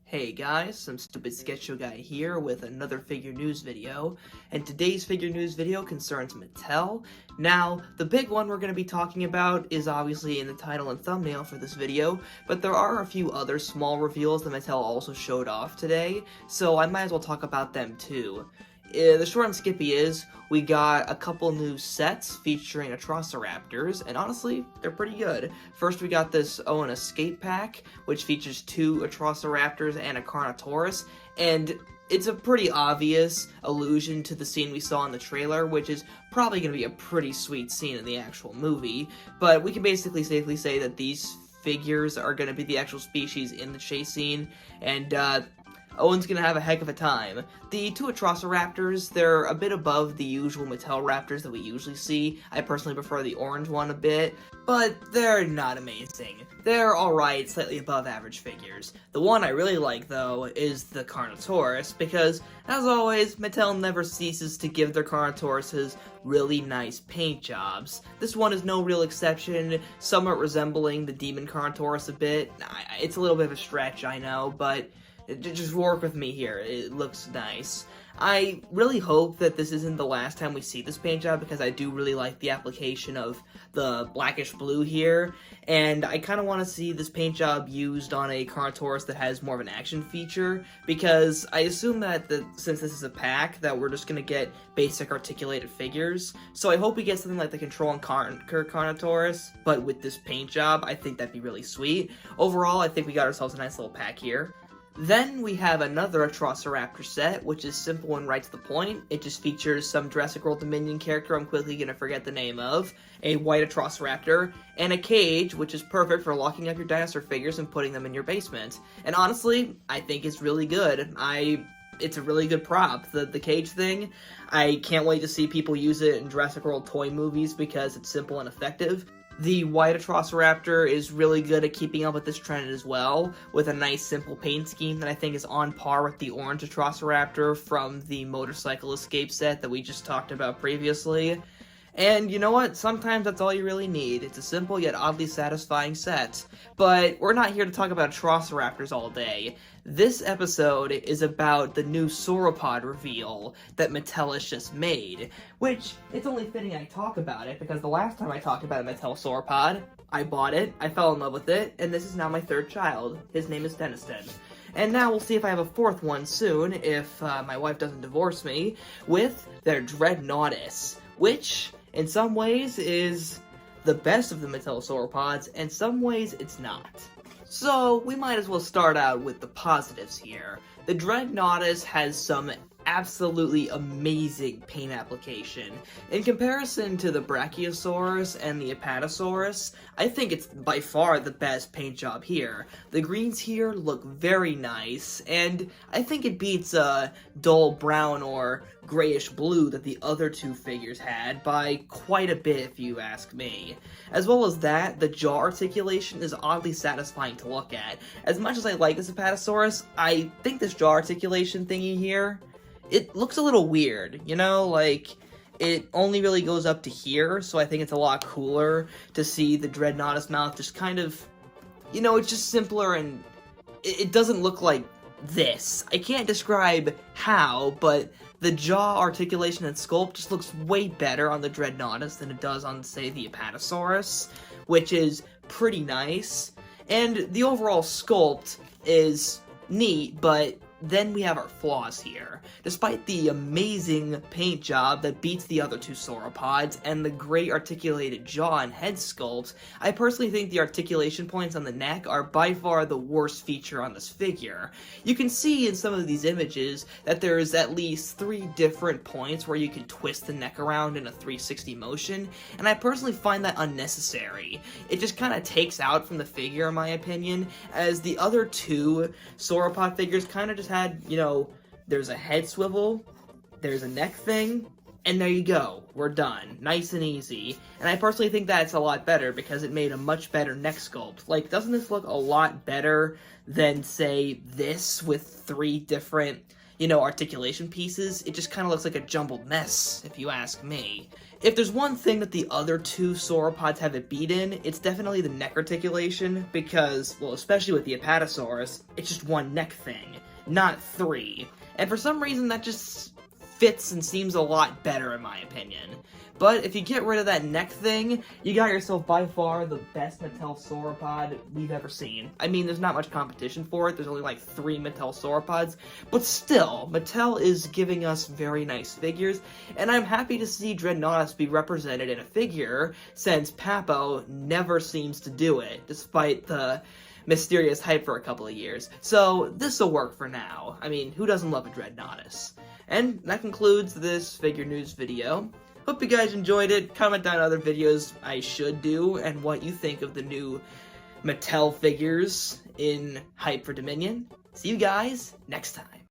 Hey guys, some stupid sketch show guy here with another figure news video, and today's figure news video concerns Mattel. Now, the big one we're going to be talking about is obviously in the title and thumbnail for this video, but there are a few other small reveals that Mattel also showed off today, so I might as well talk about them too. The short and skippy is, we got a couple new sets featuring Atrociraptors, and honestly, they're pretty good. First, we got this Owen escape pack, which features 2 Atrociraptors and a Carnotaurus, and it's a pretty obvious allusion to the scene we saw in the trailer, which is probably going to be a pretty sweet scene in the actual movie, but we can basically safely say that these figures are going to be the actual species in the chase scene, and Owen's gonna have a heck of a time. The 2 Atrociraptors, they're a bit above the usual Mattel Raptors that we usually see. I personally prefer the orange one a bit, but they're not amazing. They're alright, slightly above average figures. The one I really like, though, is the Carnotaurus, because, as always, Mattel never ceases to give their Carnotauruses really nice paint jobs. This one is no real exception, somewhat resembling the Demon Carnotaurus a bit. It's a little bit of a stretch, I know, but just work with me here, it looks nice. I really hope that this isn't the last time we see this paint job, because I do really like the application of the blackish blue here, and I kind of want to see this paint job used on a Carnotaurus that has more of an action feature, because I assume that since this is a pack, that we're just going to get basic articulated figures, so I hope we get something like the Control and Conquer Carnotaurus, but with this paint job. I think that'd be really sweet. Overall, I think we got ourselves a nice little pack here. Then we have another Atrociraptor set, which is simple and right to the point. It just features some Jurassic World Dominion character I'm quickly going to forget the name of, a white Atrociraptor, and a cage, which is perfect for locking up your dinosaur figures and putting them in your basement. And honestly, I think it's really good. It's a really good prop. The cage thing, I can't wait to see people use it in Jurassic World toy movies because it's simple and effective. The white Atrociraptor is really good at keeping up with this trend as well, with a nice simple paint scheme that I think is on par with the orange Atrociraptor from the motorcycle escape set that we just talked about previously. And you know what? Sometimes that's all you really need. It's a simple yet oddly satisfying set. But we're not here to talk about Atrociraptors all day. This episode is about the new sauropod reveal that Mattel has just made, which it's only fitting I talk about it because the last time I talked about a Mattel sauropod, I bought it, I fell in love with it, and this is now my 3rd child. His name is Deniston. And now we'll see if I have a 4th one soon, if my wife doesn't divorce me, with their Dreadnoughtus, which in some ways is the best of the Mattel sauropods, and some ways it's not. So, we might as well start out with the positives here. The Dreadnoughtus has some absolutely amazing paint application. In comparison to the Brachiosaurus and the Apatosaurus, I think it's by far the best paint job here. The greens here look very nice, and I think it beats a dull brown or grayish blue that the other 2 figures had by quite a bit if you ask me. As well as that, the jaw articulation is oddly satisfying to look at. As much as I like this Apatosaurus, I think this jaw articulation thingy here, it looks a little weird, you know, like, it only really goes up to here, so I think it's a lot cooler to see the Dreadnoughtus mouth just kind of, you know, it's just simpler and it doesn't look like this. I can't describe how, but the jaw articulation and sculpt just looks way better on the Dreadnoughtus than it does on, say, the Apatosaurus, which is pretty nice, and the overall sculpt is neat, but then we have our flaws here. Despite the amazing paint job that beats the other 2 sauropods and the great articulated jaw and head sculpt, I personally think the articulation points on the neck are by far the worst feature on this figure. You can see in some of these images that there's at least 3 different points where you can twist the neck around in a 360 motion, and I personally find that unnecessary. It just kind of takes out from the figure in my opinion, as the other 2 sauropod figures kind of just had, you know, there's a head swivel, there's a neck thing, and there you go, we're done. Nice and easy. And I personally think that's a lot better because it made a much better neck sculpt. Like, doesn't this look a lot better than, say, this with 3 different, articulation pieces. It just kind of looks like a jumbled mess, if you ask me. If there's one thing that the other two sauropods have it beat in, it's definitely the neck articulation, because, well, especially with the Apatosaurus, it's just one neck thing, not three. And for some reason, that just fits and seems a lot better, in my opinion. But if you get rid of that neck thing, you got yourself by far the best Mattel sauropod we've ever seen. I mean, there's not much competition for it. There's only like 3 Mattel sauropods. But still, Mattel is giving us very nice figures. And I'm happy to see Dreadnoughtus be represented in a figure, since Papo never seems to do it, despite the mysterious hype for a couple of years. So this'll work for now. I mean, who doesn't love a Dreadnoughtus? And that concludes this figure news video. Hope you guys enjoyed it. Comment down other videos I should do and what you think of the new Mattel figures in Hype for Dominion. See you guys next time.